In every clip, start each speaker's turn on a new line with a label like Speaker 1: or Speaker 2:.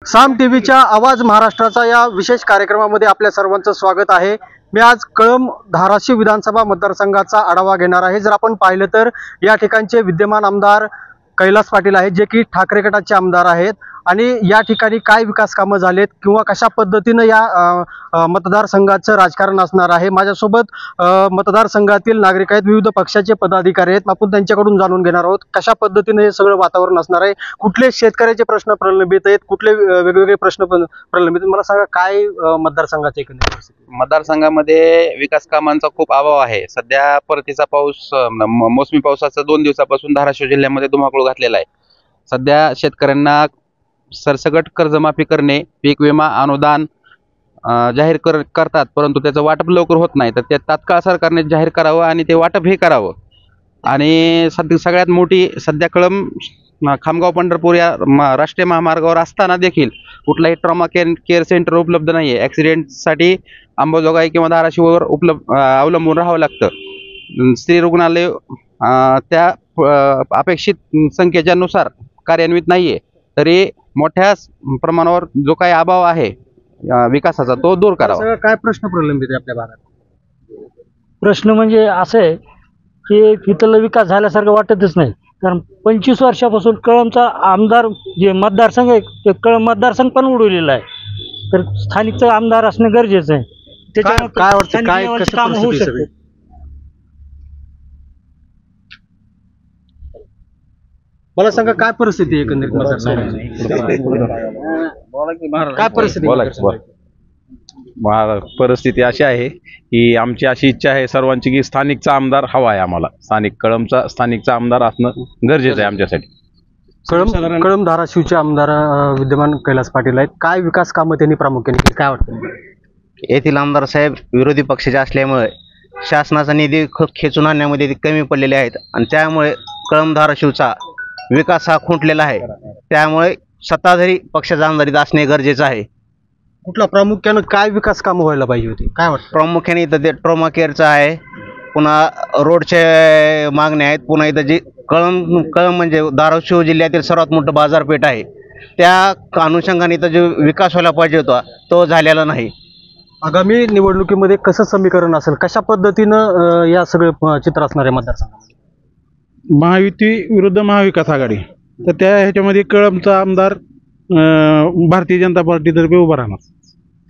Speaker 1: साम टीव्हीच्या आवाज महाराष्ट्राचा या विशेष कार्यक्रमामध्ये आपल्या सर्वांचं स्वागत आहे। मी आज कळंब धाराशिव विधानसभा मतदारसंघाचा आढावा घेणार आहे। जर आपण पाहिलं तर या ठिकाणचे विद्यमान आमदार कैलास पाटील आहेत, जे की ठाकरे गटाचे आमदार आहेत, आणि या ठिकाणी काय विकास कामं झालेत किंवा कशा पद्धतीने या मतदारसंघाचं राजकारण असणार आहे। माझ्यासोबत मतदारसंघातील नागरिक आहेत, विविध पक्षाचे पदाधिकारी आहेत। आपण त्यांच्याकडून जाणून घेणार आहोत कशा पद्धतीने हे सगळं वातावरण असणार आहे, कुठले शेतकऱ्याचे प्रश्न प्रलंबित आहेत, कुठले वेगवेगळे प्रश्न प्रलंबित आहेत। मला सांगा काय मतदारसंघाची एकंदरीत परिस्थिती?
Speaker 2: मतदारसंघामध्ये विकास कामांचा खूप अभाव आहे। सध्या परतीचा पाऊस मोसमी पावसाचा 2 दिवसापासून धाराशिव जिल्ह्यामध्ये धुमाकूळ घातलेला आहे। सध्या शेतकऱ्यांना सरसकट कर्जमाफी करणे, पीक विमा अनुदान जाहीर करतात, परंतु त्याचं वाटप लवकर होत नाही। तर ते तात्काळ सरकारने जाहीर करावं आणि ते वाटप हे करावं। आणि सगळ्यात मोठी सध्या कळंब खामगाव पंढरपूर या राष्ट्रीय महामार्गावर असताना देखील कुठलाही ट्रॉमा केअर सेंटर उपलब्ध नाही आहे। ॲक्सिडेंटसाठी अंबाजोगाई किंवा धाराशिववर अवलंबून राहावं लागतं। स्त्री रुग्णालय त्या अपेक्षित संख्येच्या नुसार कार्यान्वित नाही आहे। तरी मोठ्या प्रमाणावर जो काही अभाव आहे विकासाचा तो दूर करावा।
Speaker 1: काय प्रश्न प्रलंबित आहे आपल्या भागात?
Speaker 3: प्रश्न म्हणजे असं आहे की तिथला विकास झाल्यासारखं वाटतच नाही, कारण 25 वर्षापासून कळंबचा आमदार जे मतदारसंघ आहे ते कळंब मतदारसंघ पण उडवलेला आहे। तर स्थानिकचा आमदार असणं गरजेचं आहे। त्याच्यामुळे
Speaker 1: काय वाटतं, काय कसं
Speaker 3: काम होऊ शकते?
Speaker 1: मला सांगा काय परिस्थिती आहे एकंदरीत काय परिस्थिती?
Speaker 4: परिस्थिती अशी आहे की आमची अशी इच्छा आहे सर्वांची की स्थानिकचा आमदार हवा आहे आम्हाला। स्थानिकचा आमदार असणं गरजेचं आहे आमच्यासाठी।
Speaker 1: कळंब धाराशिवचे आमदार विद्यमान कैलास पाटील आहेत। काय विकास कामं त्यांनी प्रामुख्याने केली, काय वाटतं?
Speaker 5: येथील आमदार साहेब विरोधी पक्षाचे असल्यामुळे शासनाचा निधी खेचून आणण्यामध्ये कमी पडलेले आहेत, आणि त्यामुळे कळंब धाराशिवचा विकास हा खुंटलेला आहे। त्यामुळे सत्ताधारी पक्षाचा आमदारीत असणे गरजेचं आहे।
Speaker 1: कुठला प्रामुख्यानं काय विकास कामं व्हायला पाहिजे होती, काय वाटतं?
Speaker 5: प्रामुख्याने इथं ते ट्रॉमा केअरचं आहे, पुन्हा रोडचे मागण्या आहेत, पुन्हा इथं जी कळंब म्हणजे धाराशिव जिल्ह्यातील सर्वात मोठं बाजारपेठ आहे, त्या अनुषंगाने इथं जो विकास व्हायला पाहिजे होता तो झालेला नाही।
Speaker 1: आगामी निवडणुकीमध्ये कसं समीकरण असेल, कशा पद्धतीनं या सगळं चित्र असणार आहे मतदारसंघामध्ये?
Speaker 6: महायुती विरुद्ध महाविकास आघाडी, तर त्या ह्याच्यामध्ये कळंबचा आमदार भारतीय जनता पार्टीतर्फे उभा राहणार।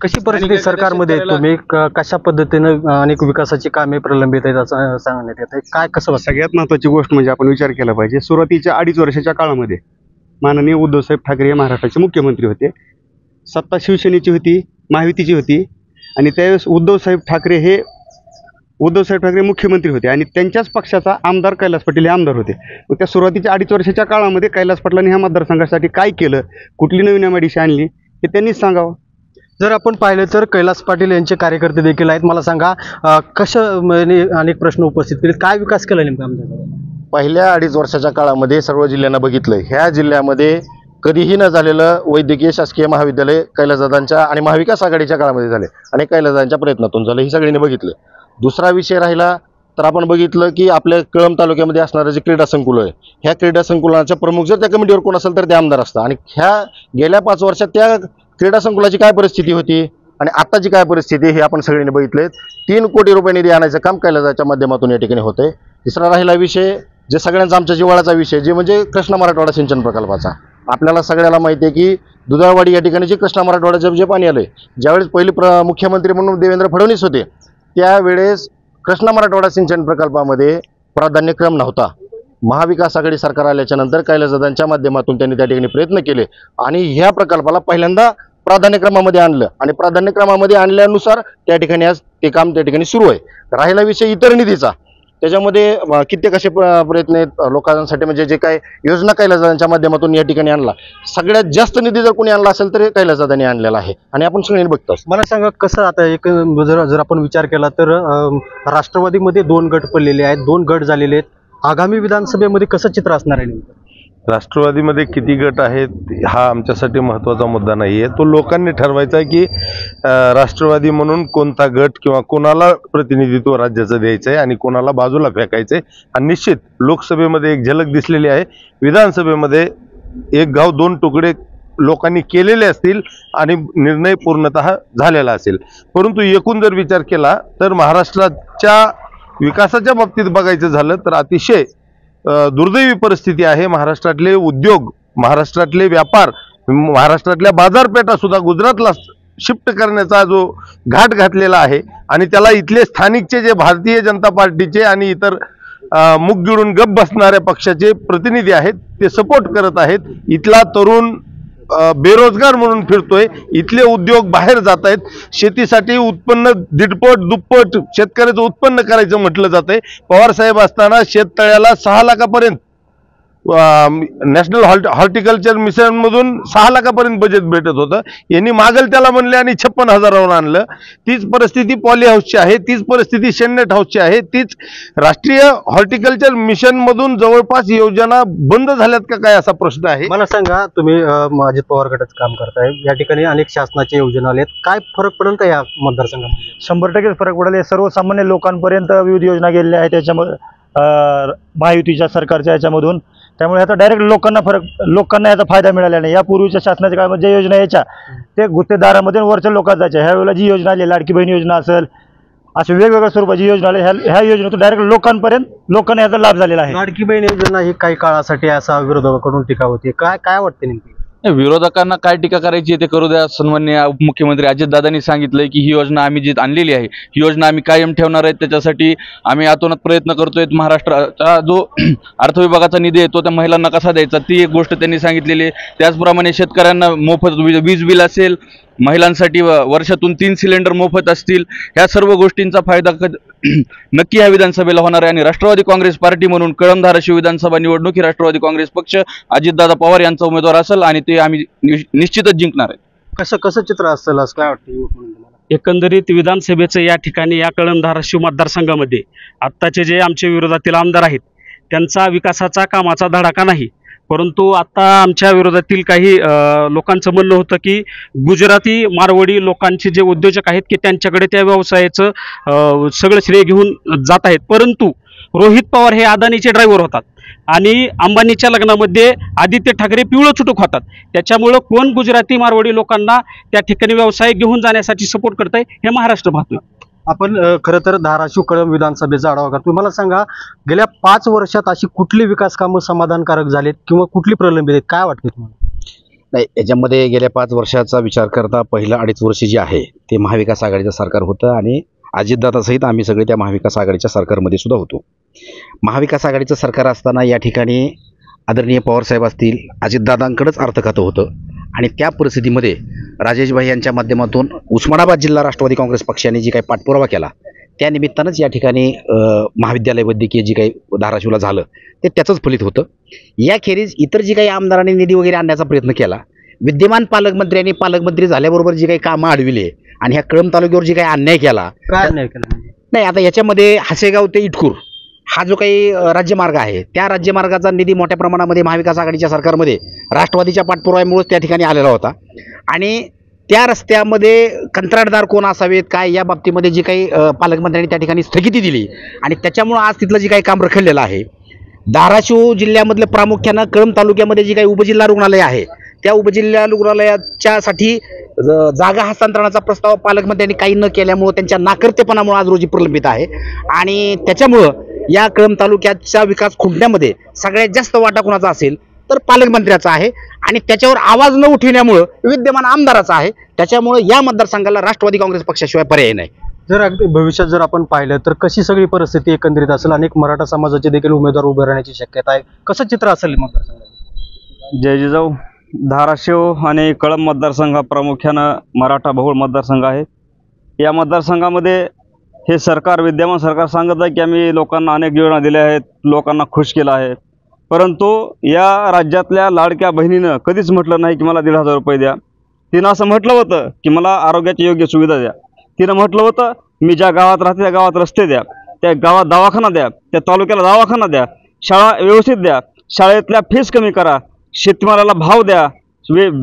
Speaker 1: कशी परिस्थिती सरकारमध्ये तुम्ही कशा पद्धतीनं अनेक विकासाची कामे प्रलंबित आहेत असं सांगण्यात येत आहे, काय कसं?
Speaker 7: सगळ्यात महत्त्वाची गोष्ट म्हणजे आपण विचार केला पाहिजे, सुरुवातीच्या 2.5 वर्षाच्या काळामध्ये माननीय उद्धवसाहेब ठाकरे हे महाराष्ट्राचे मुख्यमंत्री होते। सत्ता शिवसेनेची होती, महायुतीची होती, आणि त्यावेळेस उद्धवसाहेब ठाकरे मुख्यमंत्री होते, आणि त्यांच्याच पक्षाचा आमदार कैलास पाटील हे आमदार होते। मग त्या सुरुवातीच्या 2.5 वर्षाच्या काळामध्ये कैलास पाटलांनी ह्या मतदारसंघासाठी काय केलं, कुठली नवीन एमआयडीसी आणली हे त्यांनीच सांगावं।
Speaker 1: जर आपण पाहिलं तर कैलास पाटील यांचे कार्यकर्ते देखील आहेत। मला सांगा कसं अनेक प्रश्न उपस्थित केले, काय विकास केला नेमका आमदार?
Speaker 8: पहिल्या 2.5 वर्षाच्या काळामध्ये सर्व जिल्ह्यांना बघितलं, ह्या जिल्ह्यामध्ये कधीही न झालेलं वैद्यकीय शासकीय महाविद्यालय कैलासदादांच्या आणि महाविकास आघाडीच्या काळामध्ये झाले, आणि कैलासदादांच्या प्रयत्नातून झालं, हे सगळ्यांनी बघितलं। दुसरा विषय राहिला तर आपण बघितलं की आपल्या कळंब तालुक्यामध्ये असणारं जे क्रीडा संकुल आहे, ह्या क्रीडा संकुलाचा प्रमुख जर त्या कमिटीवर कोण असेल तर ते आमदार असतं, आणि ह्या गेल्या 5 वर्षात त्या क्रीडा संकुलाची काय परिस्थिती होती आणि आत्ताची काय परिस्थिती हे आपण सगळ्यांनी बघितले। 3 कोटी रुपये निधी आणायचं काम कैलासदाच्या माध्यमातून या ठिकाणी होतंय। तिसरा राहिला विषय जे सगळ्यांचा आमच्या जिव्हाळ्याचा विषय, जे म्हणजे कृष्णा मराठवाडा सिंचन प्रकल्पाचा। आपल्याला सगळ्याला माहिती आहे की दुधाळवाडी या ठिकाणी जे कृष्णा मराठवाड्याचं जे पाणी आलंय, ज्यावेळेस पहिले मुख्यमंत्री म्हणून देवेंद्र फडणवीस होते, त्यावेळेस कृष्णा मराठवाडा सिंचन प्रकल्पामध्ये प्राधान्यक्रम नव्हता। महाविकास आघाडी सरकार आल्याच्या नंतर कैलासदादांच्या माध्यमातून त्यांनी त्या ठिकाणी प्रयत्न केले, आणि ह्या प्रकल्पाला पहिल्यांदा प्राधान्यक्रमामध्ये आणलं, आणि प्राधान्यक्रमामध्ये आणल्यानुसार त्या ठिकाणी आज ते काम त्या ठिकाणी सुरू आहे। राहिला विषय इतर निधीचा, त्याच्यामध्ये कित्येक असे प्रयत्न आहेत लोकांसाठी, म्हणजे जे काय योजना कैलासदादांच्या माध्यमातून या ठिकाणी आणला, सगळ्यात जास्त निधी जर कोणी आणला असेल तर कैलासदादांनी आणलेला आहे, आणि आपण सगळ्यांनी बघतो।
Speaker 1: मला सांगा कसं आता एक जर आपण विचार केला तर राष्ट्रवादीमध्ये 2 गट पडलेले आहेत, 2 गट झालेले आहेत। आगामी विधानसभेमध्ये कसं चित्र असणार आहे नेमकं?
Speaker 4: राष्ट्रवादीमध्ये किती गट आहेत हा आमच्यासाठी महत्त्वाचा मुद्दा नाही आहे, तो लोकांनी ठरवायचा आहे की राष्ट्रवादी म्हणून कोणता गट किंवा कोणाला प्रतिनिधित्व राज्याचं द्यायचं आहे आणि कोणाला बाजूला फेकायचं आहे। आणि निश्चित लोकसभेमध्ये एक झलक दिसलेली आहे, विधानसभेमध्ये एक गाव 2 तुकडे लोकांनी केलेले असतील आणि निर्णय पूर्णतः झालेला असेल. परंतु एकूण जर विचार केला तर महाराष्ट्राच्या विकासाच्या बाबतीत बघायचं झालं तर अतिशय दुर्दैवी परिस्थिती आहे. महाराष्ट्रातले उद्योग, महाराष्ट्रातले व्यापार, महाराष्ट्रातल्या बाजारपेठा सुद्धा गुजरातला शिफ्ट करण्याचा जो घाट घातलेला आहे आणि त्याला इथले स्थानिकचे जे भारतीय जनता पार्टीचे आणि इतर मुख गिळून गप बसणाऱ्या पक्षाचे प्रतिनिधी आहेत ते सपोर्ट करत आहेत. इथला तरुण बेरोजगार म्हणून फिरतोय, इथले उद्योग बाहेर जात आहेत. शेतीसाठी उत्पन्न दीडपट दुप्पट शेतकऱ्याचं उत्पन्न करायचं म्हटलं जातंय. पवार साहेब असताना शेततळ्याला 6 लाखापर्यंत नॅशनल हॉर्टिकल्चर मिशन मधून 6 लाखापर्यंत बजेट भेटत होतं. यांनी मागल त्याला म्हणले आणि 56,000वर आणलं. तीच परिस्थिती पॉली हाऊसची आहे, तीच परिस्थिती शेणनेट हाऊसची आहे, तीच राष्ट्रीय हॉर्टिकल्चर मिशन मधून जवळपास योजना बंद झाल्यात का काय असा प्रश्न आहे.
Speaker 1: मला सांगा, तुम्ही अजित पवार गटाचं काम करताय, या ठिकाणी अनेक शासनाच्या योजना आल्यात, काय फरक पडेल का या मतदारसंघामध्ये?
Speaker 3: 100% फरक पडेल. सर्वसामान्य लोकांपर्यंत विविध योजना गेलेल्या आहेत त्याच्यामध्ये महायुतीच्या सरकारच्या याच्यामधून. त्यामुळे आता डायरेक्ट लोकांना याचा फायदा मिळाला नाही. यापूर्वीच्या शासनाच्या काळामध्ये ज्या योजना यायच्या ते गुत्तेदारामध्ये वरच्या लोकांना जायच्या. ह्यावेळेला जी योजना आली, लाडकी बहीण योजना असेल, अशा वेगवेगळ्या स्वरूपाची योजना आली, ह्या योजनेतून डायरेक्ट लोकांना याचा लाभ झालेला आहे.
Speaker 1: लाडकी बहीण योजना ही काही काळासाठी असा विरोधकाकडून टीका होती, काय वाटते नेमकी?
Speaker 9: विरोधकांना काय टीका करायची ते करू द्या. सन्माननीय उपमुख्यमंत्री अजितदादांनी सांगितलंय की ही योजना आम्ही जी आणलेली आहे ही योजना आम्ही कायम ठेवणार आहे. त्याच्यासाठी आम्ही आतोनात प्रयत्न करतोय. महाराष्ट्राचा जो अर्थविभागाचा निधी आहे तो त्या महिलांना कसा द्यायचा ती एक गोष्ट त्यांनी सांगितलेली आहे. त्याचप्रमाणे शेतकऱ्यांना मोफत वीज बिल असेल, महिलांसाठी वर्षातून 3 सिलेंडर मोफत असतील, ह्या सर्व गोष्टींचा फायदा नक्की ह्या विधानसभेला होणार आहे. आणि राष्ट्रवादी काँग्रेस पार्टी म्हणून कळंब धाराशिव विधानसभा निवडणूक ही राष्ट्रवादी काँग्रेस पक्ष अजितदादा पवार यांचा उमेदवार असेल आणि ते आम्ही निश्चितच जिंकणार आहे.
Speaker 1: कसं चित्र असेल असं काय वाटतं?
Speaker 10: एकंदरीत विधानसभेचं या ठिकाणी या कळंब धाराशिव मतदारसंघामध्ये आत्ताचे जे आमचे विरोधातील आमदार आहेत त्यांचा विकासाचा कामाचा धडाका नाही. परंतु आता आमच्या विरोधातील काही लोकांचं म्हणणं होतं की गुजराती मारवाडी लोकांचे जे उद्योजक आहेत की त्यांच्याकडे त्या व्यवसायाचं सगळं श्रेय घेऊन जात आहेत. परंतु रोहित पवार हे अदानीचे ड्रायव्हर होतात आणि अंबानीच्या लग्नामध्ये आदित्य ठाकरे पिवळं चुटूक होतात. त्याच्यामुळं कोण गुजराती मारवाडी लोकांना त्या ठिकाणी व्यवसाय घेऊन जाण्यासाठी सपोर्ट करत आहे हे महाराष्ट्र पाहतोय.
Speaker 1: आपण खरं तर धाराशिव कळंब विधानसभेचा आढावा करतो. मला सांगा, गेल्या 5 वर्षात अशी कुठली विकास कामं समाधानकारक झालीत किंवा कुठली प्रलंबित आहेत, काय वाटते तुम्हाला?
Speaker 11: नाही, याच्यामध्ये गेल्या 5 वर्षाचा विचार करता पहिलं 2.5 वर्ष जे आहे ते महाविकास आघाडीचं सरकार होतं आणि अजितदादासहित आम्ही सगळे त्या महाविकास आघाडीच्या सरकारमध्ये सुद्धा होतो. महाविकास आघाडीचं सरकार असताना या ठिकाणी आदरणीय पवारसाहेब असतील, अजितदादांकडेच अर्थ खातं होतं आणि त्या परिस्थितीमध्ये राजेशभाई यांच्या माध्यमातून उस्मानाबाद जिल्हा राष्ट्रवादी काँग्रेस पक्षाने जी काही पाठपुरावा केला त्या निमित्तानंच या ठिकाणी महाविद्यालय वैद्यकीय जी काही धाराशिवला झालं ते त्याचंच फलित होतं. याखेरीज इतर जी काही आमदारांनी निधी वगैरे आणण्याचा प्रयत्न केला, विद्यमान पालकमंत्र्यांनी पालकमंत्री झाल्याबरोबर जी काही कामं अडविली आणि ह्या कळंब तालुक्यावर जी काही अन्याय केला, नाही आता याच्यामध्ये हसेगाव ते इटकूर हा जो काही राज्यमार्ग आहे त्या राज्यमार्गाचा निधी मोठ्या प्रमाणामध्ये महाविकास आघाडीच्या सरकारमध्ये राष्ट्रवादीच्या पाठपुराव्यामुळेच त्या ठिकाणी आलेला होता आणि त्या रस्त्यामध्ये कंत्राटदार कोण असावेत काय या बाबतीमध्ये जी काही पालकमंत्र्यांनी त्या ठिकाणी स्थगिती दिली आणि त्याच्यामुळं आज तिथलं जे काही काम रखडलेलं आहे. धाराशिव जिल्ह्यामधलं प्रामुख्यानं कळंब तालुक्यामध्ये जी काही उपजिल्हा रुग्णालय आहे त्या उपजिल्हा रुग्णालयाच्यासाठी जागा हस्तांतरणाचा प्रस्ताव पालकमंत्र्यांनी काही न केल्यामुळं त्यांच्या नाकर्तेपणामुळे आज रोजी प्रलंबित आहे आणि त्याच्यामुळं या कळंब तालुक्याचा विकास खुंटण्यामध्ये सगळ्यात जास्त वाटा कोणाचा असेल तर पालकमंत्र्याचा आहे आणि त्याच्यावर आवाज न उठविण्यामुळं विद्यमान आमदाराचा आहे. त्याच्यामुळं या मतदारसंघाला राष्ट्रवादी काँग्रेस पक्षाशिवाय पर्याय नाही.
Speaker 1: जर अगदी भविष्यात जर आपण पाहिलं तर कशी सगळी परिस्थिती एकंदरीत असेल? अनेक मराठा समाजाचे देखील उमेदवार उभे राहण्याची शक्यता आहे. कसं चित्र असेल मतदारसंघात?
Speaker 12: जय जिजाऊ. धाराशिव आणि कळंब मतदारसंघ हा प्रामुख्यानं मराठा बहुळ मतदारसंघ आहे. या मतदारसंघामध्ये हे सरकार, विद्यमान सरकार सांगत आहे की आम्ही लोकांना अनेक योजना दिल्या आहेत, लोकांना खुश केलं आहे. परंतु या राज्यातल्या लाडक्या बहिणीनं कधीच म्हटलं नाही की मला 1,500 रुपये द्या. तिनं असं म्हटलं होतं की मला आरोग्याची योग्य सुविधा द्या. तिनं म्हटलं होतं मी ज्या गावात राहते त्या गावात रस्ते द्या, त्या गावात दवाखाना द्या, त्या तालुक्याला दवाखाना द्या, शाळा व्यवस्थित द्या, शाळेतल्या फीस कमी करा, शेतमालाला भाव द्या,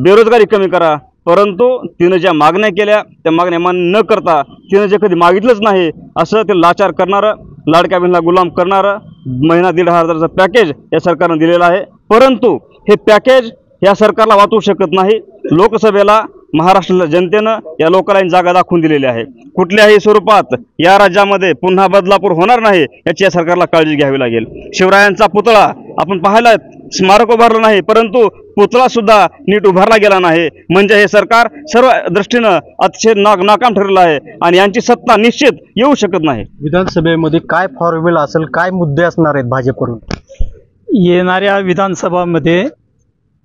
Speaker 12: बेरोजगारी कमी करा. परंतु तिनं ज्या मागण्या केल्या त्या मागण्या मान्य न करता तिनं जे कधी मागितलंच नाही असं ते लाचार करणारं, लाडक्या बहिणीला गुलाम करणारं महिना 1,500चं पॅकेज या सरकारनं दिलेलं आहे. परंतु हे पॅकेज या सरकारला वाचवू शकत नाही. लोकसभेला महाराष्ट्राच्या जनतेनं या लोकांना जागा दाखवून दिलेली आहे. कुठल्याही स्वरूपात या राज्यामध्ये पुन्हा बदलापूर होणार नाही याची या सरकारला काळजी घ्यावी लागेल. शिवरायांचा पुतळा आपण पाहिला, स्मारक उभारलं नाही, परंतु पुतळा सुद्धा नीट उभारला गेला नाही. म्हणजे हे सरकार सर्व दृष्टीनं अतिशय नाकाम ठरलेलं आहे आणि यांची सत्ता निश्चित येऊ शकत नाही.
Speaker 1: विधानसभेमध्ये काय फॉर्म्युला असेल, काय मुद्दे असणार आहेत भाजपकडून?
Speaker 3: येणाऱ्या विधानसभामध्ये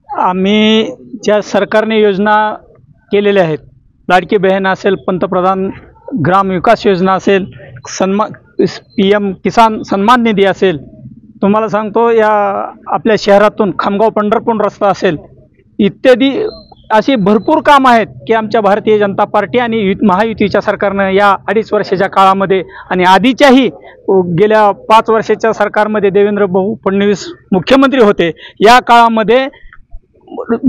Speaker 3: आम्ही ज्या सरकारने योजना केलेल्या आहेत, लाडकी बहीण असेल, पंतप्रधान ग्राम विकास योजना असेल, PM किसान सन्मान निधी असेल, तुम्हाला सांगतो या आपल्या शहरातून खामगाव पंढरपूर रस्ता असेल, इत्यादी अशी भरपूर कामं आहेत की आमच्या भारतीय जनता पार्टी आणि महायुतीच्या सरकारनं या 2.5 वर्षाच्या काळामध्ये आणि आधीच्याही गेल्या 5 वर्षाच्या सरकारमध्ये देवेंद्र भाऊ फडणवीस मुख्यमंत्री होते, या काळामध्ये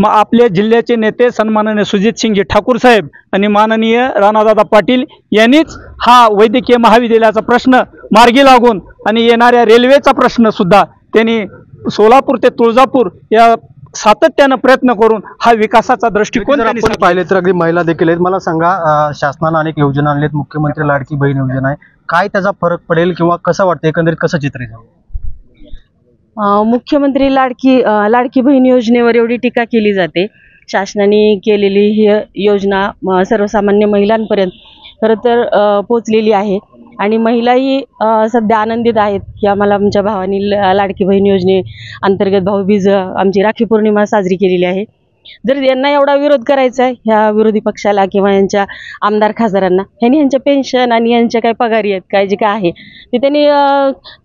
Speaker 3: आपल्या जिल्ह्याचे नेते सन्माननीय सुजितसिंगजी ठाकूर साहेब आणि माननीय राणादादा पाटील यांनीच हा वैद्यकीय महाविद्यालयाचा प्रश्न मार्गी लागून आणि येणाऱ्या रेल्वेचा प्रश्न सुद्धा त्यांनी सोलापूर ते तुळजापूर या सातत्यानं प्रयत्न करून हा विकासाचा दृष्टिकोन
Speaker 1: आपण पाहिले तर अगदी महिला देखील आहेत. मला सांगा, शासनाने अनेक योजना आणल्यात, मुख्यमंत्री लाडकी बहीण योजना आहे, काय त्याचा फरक पडेल किंवा कसं वाटतं, एकंदरीत कसं चित्र आहे?
Speaker 13: मुख्यमंत्री लाडकी बहीण योजनेवर एवढी टीका केली जाते. शासनाने केलेली ही योजना सर्वसामान्य महिलांपर्यंत खरं तर पोचलेली आहे आणि महिलाही सध्या आनंदित आहेत की आम्हाला आमच्या भावानी लाडकी बहीण योजने अंतर्गत भाऊबीज आमची राखी पौर्णिमा साजरी केलेली आहे. जर यांना एवढा विरोध करायचा आहे ह्या विरोधी पक्षाला किंवा यांच्या आमदार खासदारांना, ह्यांनी यांच्या पेन्शन आणि यांच्या काय पगारी आहेत, काय जे काय आहे ते त्यांनी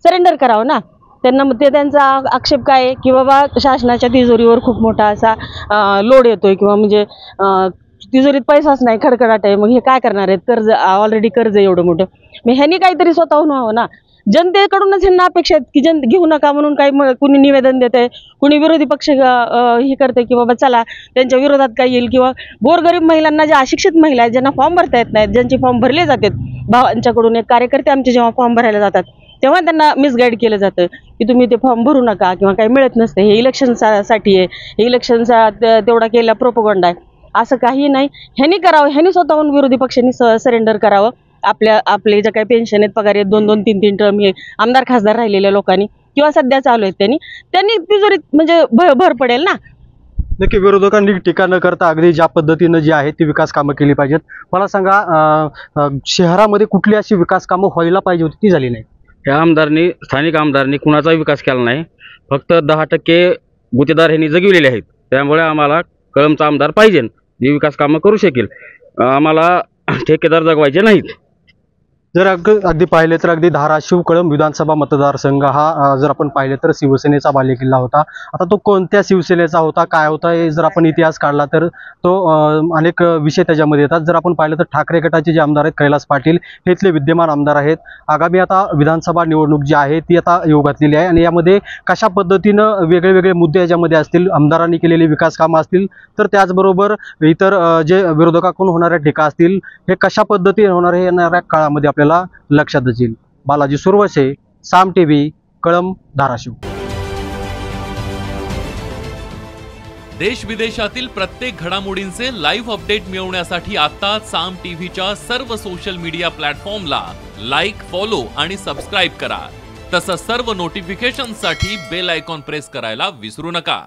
Speaker 13: सरेंडर करावं ना. त्यांना ते त्यांचा आक्षेप काय आहे की बाबा शासनाच्या तिजोरीवर खूप मोठा असा लोड येतोय किंवा म्हणजे तिजोरीत पैसाच नाही, खडखडाट आहे, मग हे काय करणार आहेत, कर्ज ऑलरेडी कर्ज एवढं मोठं. मग ह्यांनी काहीतरी स्वतःहून व्हावं ना. जनतेकडूनच ह्यांना अपेक्षा आहेत की घेऊ नका म्हणून काही कुणी निवेदन देत आहे, कुणी विरोधी पक्ष हे करते की बाबा चला त्यांच्या विरोधात काय येईल, किंवा गोरगरीब महिलांना, ज्या अशिक्षित महिला आहेत, ज्यांना फॉर्म भरता येत नाहीत, ज्यांचे फॉर्म भरले जातात भावांच्याकडून, एक कार्यकर्ते आमचे जेव्हा फॉर्म भरायला जातात तेव्हा त्यांना मिसगाईड केलं जातं की तुम्ही ते फॉर्म भरू नका किंवा काही मिळत नसते, हे इलेक्शनसाठी आहे, हे इलेक्शनचा तेवढा केलेला प्रोपगंडा आहे. असं काही नाही. ह्यांनी करावं, ह्यांनी स्वतःहून विरोधी पक्षांनी सरेंडर करावं. आपले जे काही पेन्शन आहेत, पगार आहेत, 2-2, 3-3 टर्म हे आमदार खासदार राहिलेल्या लोकांनी किंवा सध्या चालू आहेत त्यांनी तिजोरीत म्हणजे भर पडेल ना.
Speaker 1: नक्की विरोधकांनी टीका न करता अगदी ज्या पद्धतीनं जी आहे ती विकास कामं केली पाहिजेत. मला सांगा, शहरामध्ये कुठली अशी विकास कामं व्हायला पाहिजे होती ती झाली नाही?
Speaker 9: या स्थानिक आमदारांनी कुणाचाही विकास केला नाही. फक्त 10% गुत्तेदार ह्यांनी जगविलेले आहेत. त्यामुळे आम्हाला कळमचा आमदार पाहिजे जे विकास कामं करू शकेल. आम्हाला ठेकेदार जगवायचे नाहीत.
Speaker 1: जर अगदी पाहिले तर अगदी धाराशिव कळंब विधानसभा मतदारसंघ हा जर आपण पाहिले तर शिवसेनेचा बालेकिल्ला होता. आता तो कोणत्या शिवसेनेचा होता, काय होता, हे जर आपण इतिहास काढला तर तो अनेक विषय त्याच्यामध्ये येतात. जर आपण पाहिलं तर ठाकरे गटाचे जे आमदार आहेत कैलास पाटील हे इथले विद्यमान आमदार आहेत. आगामी आता विधानसभा निवडणूक जी आहे ती आता येऊ घातलेली आहे आणि यामध्ये कशा पद्धतीनं वेगळे वेगळे मुद्दे याच्यामध्ये असतील, आमदारांनी केलेली विकास कामं असतील, तर त्याचबरोबर इतर जे विरोधकाकडून होणाऱ्या टीका असतील, हे कशा पद्धतीने होणार हे येणाऱ्या काळामध्ये आपल्याला लक्षात येईल. बालाजी सुरवसे, साम टीव्ही, कळंब, धाराशिव.
Speaker 14: देश विदेशातील प्रत्येक घडामोडींचे लाईव्ह अपडेट मिळवण्यासाठी आता साम टीव्हीच्या सर्व सोशल मीडिया प्लॅटफॉर्मला लाईक, फॉलो आणि सबस्क्राईब करा. तसंच सर्व नोटिफिकेशनसाठी बेल आयकॉन प्रेस करायला विसरू नका.